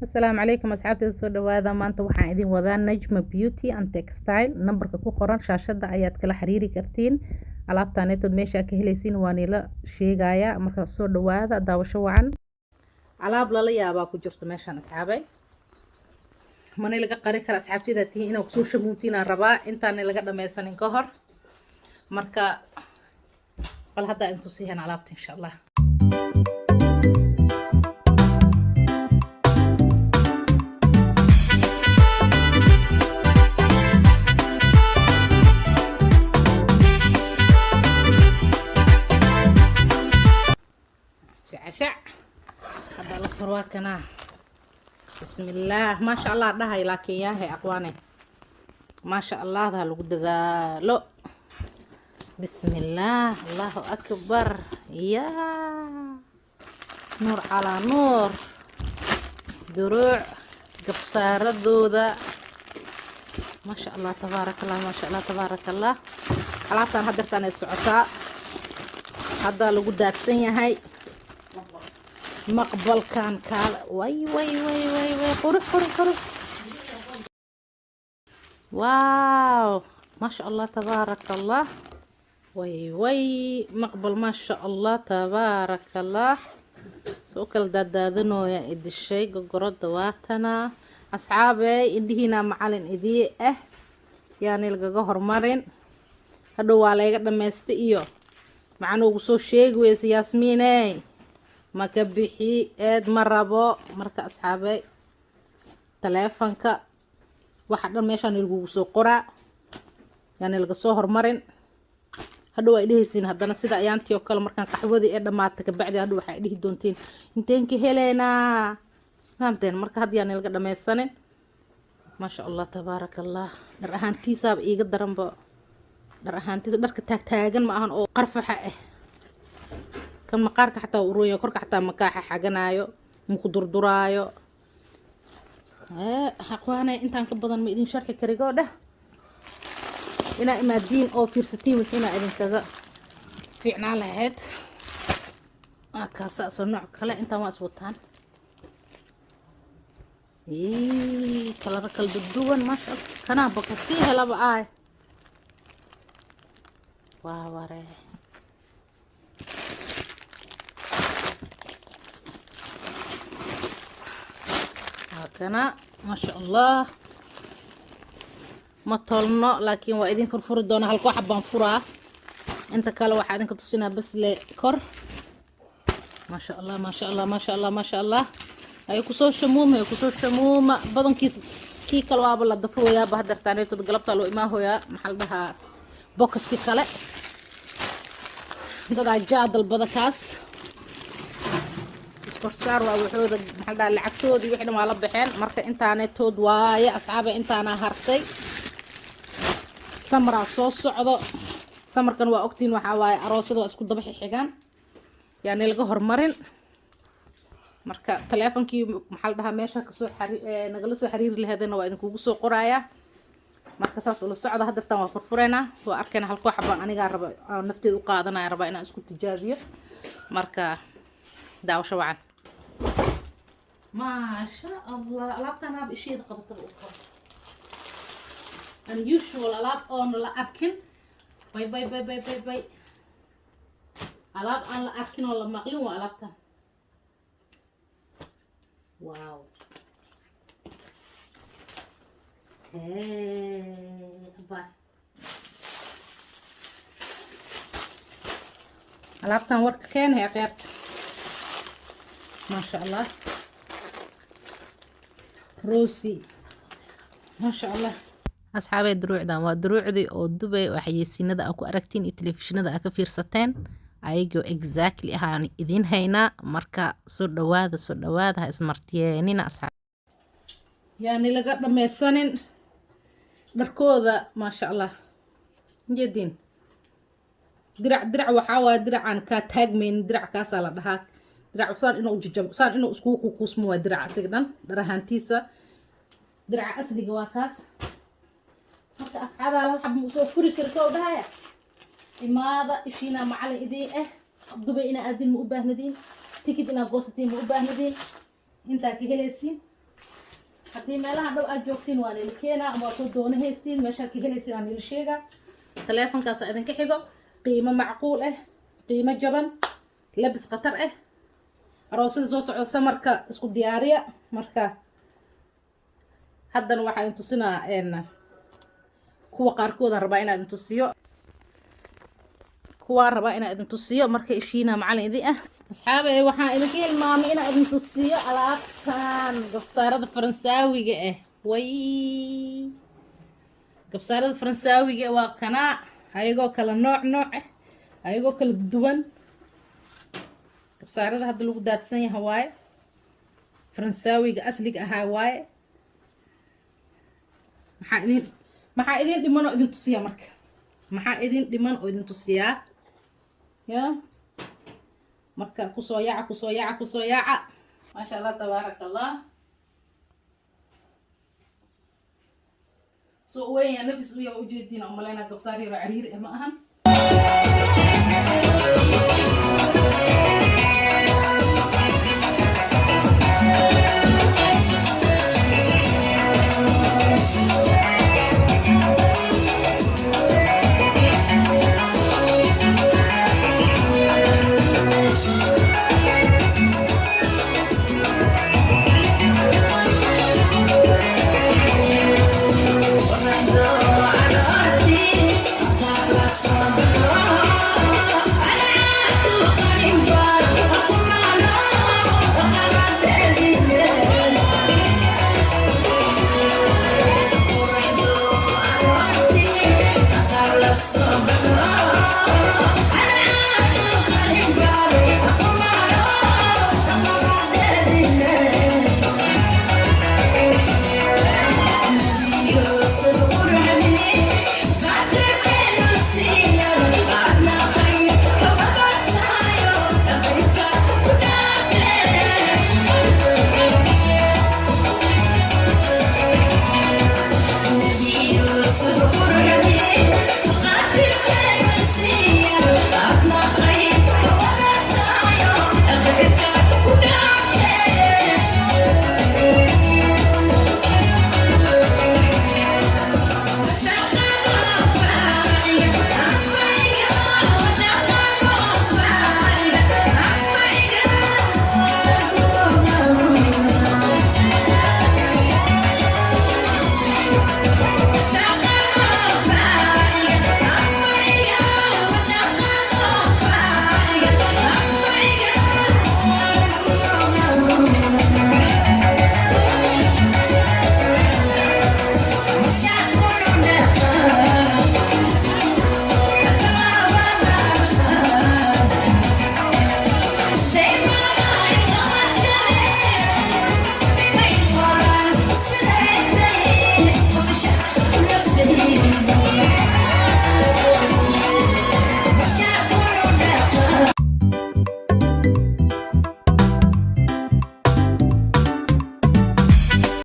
السلام عليكم أصحابتي soo dhawaada maanta waxaan idin wadaa Najma Beauty and Textile numberka ku qoran shaashada ayaad kala xiriiri kartiin alaabtaaneetood meesha ka helaysiin waan ila sheegaya marka soo dhawaada daawasho wacan alaab lala yaabaa ku jirto meeshan asxaabay mana laga qari kara asxaabtida tii inuu soo shamuutina rabaa intaan laga dhameysanin ka hor marka bal hadda intu siihan alaabta insha Allah عشاء هذا الفرواكنا بسم الله ما شاء الله ده لكن يا هي اخواني ما شاء الله ده لو ذا لو بسم الله الله اكبر يا نور على نور دروع قبصار الدوده ما شاء الله تبارك الله ما شاء الله تبارك الله alaabtan hadartan ay socotaa hadda lagu daadsan yahay مقبلكان كال وي قرح واو ما شاء الله تبارك الله وي مقبل ما شاء الله تبارك الله سوكل دادادنو يا إد الشيء قرد دواتنا أصحابي إندهينا معلن إذي يعني القهر مرن هدو على لما يستئيو معنو قصو شيء ويس ياسميني ما كبحي اد مربو مركا اصحابي تليفونك واحد ميشان لغو سو قرا يعني لغا سو هرمرين هادو اي دهيسين هادنا سيدا ايانتي او كلا markan qaxwadii ee dhamaatay ka bacdi haduu waxay dhihi doontiin inteen ka heleena fahamteen marka hadii aan laga dhameysanin ma sha Allah tabarakallah dar ahaantiisa iiga daranba dar ahaantiisa dharka taagtaagan ma ahan oo qarfaxa ah kan maqaarka xataa uruuyo korka xataa makaaxa xaganaayo muku durduraayo aqwaanay intaan ka badan ma idin sharxi karigo dhah ina imaadiin oo fiirsatiin wixina idin kaga fiicnaan lahayd kaasa soo nooc kale intaan waa iswataan kala duwan ma sha Allah kana bakasi helaba ay waa waree كنا ما شاء الله ما طولنا لكن وايدين فرفور دونا هالكو حبان فرا انت كلا واحد انك تصينا بس لكر ما شاء الله ما شاء الله ما شاء الله ما شاء الله اي كسو شموم بدن كيس كي كلا وابل دفو يا بهدر تاني تدقلبتا لو ما هو يا محل بها بوكس كي كلا ددا جاد البدكاس korsaar waa wuxuuda maxaa lacagtoodii wixii dhan waa la baxeen marka intaanetood waaye asxaabe intaana hartay samra soo socdo samarkan waa ogtiin waxa waaye aroosada waa isku daba xigaan yaani laga hormarin marka taleefankii maxaa la dhahaa meesha ka soo nagala soo xiriiri lahaydna waa idin kugu soo qoraaya marka saas ula socdo hadartan waa furfureena waa arkayna halko xabaan aniga raba nafteedu u qaadanaya raba inaan isku tijaabiyo marka daawasho wacan ما شاء الله لابتنا بشيء قبط الأخرى unusual لاب أون لا أكل باي لاب أن لا أكل ولا مقلون ولا لابتنا واو باي لابتنا ورك كان هي غيرت ما شاء الله روسي ما شاء الله أصحابي دروعدان waa druucdi oo Dubai oo xayeysiinada aad ku aragtiin iyo telefishinada aad ka fiirsateen ayago exactly ahaan idin hayna marka soo dhawaada ha ismartiyeenina asxaab yaani laga dhameysanin dharkooda ma sha Allah jeedin dirac waxa waa diracan ka taagmeen dirac kaas la dhahaa dirac saan inuu jijab saan inuu isku kuusmo waa dirac asigdan darahantiisa dirac asliga waa kaas marka asxaabaa la xab soo furi karto dhahaya imaada ishina macalin idii Dubai ina aadin ma u baahnadin ticket ina goosatiin ma u baahnadin inta ka helaysiin haddii meelaha dhow aad joogtiin waan idin keenaa ama waad soo doonahaysiin meeshaad ka helaysiin aan idin sheegaa taleefankaas idinka xigo qiimo macquul ah qiimo jaban labis khatar ah aroosada soo socda samarka isku diyaariya marka haddana waxaa idin tusinaa kuwa qaarkooda rabaa inaan idin tusiyo kuwaa rabaa inaan idin tusiyo marka ishiina macalin idin ah asxaabey waxaan idinka hilmaamay inaan idin tusiyo alaabtan gabsaarada faransaawiga ah way gabsaarada faransaawiga waa kanaa ayagoo kala nooc ah ayagoo kala duwan gabsaarada hadda lagu daadsan yahay waaye faransaawiga asliga ahaa waaye maxaa idin dhiman oo idin tusiyaa marka maxaa idin dhiman oo idin tusiyaa ya marka kusoo yaaca maasha Allah tabaarakallah soo weyn nafis u yaa ujeedina umaleyna gabsaar yar cariir ma ahan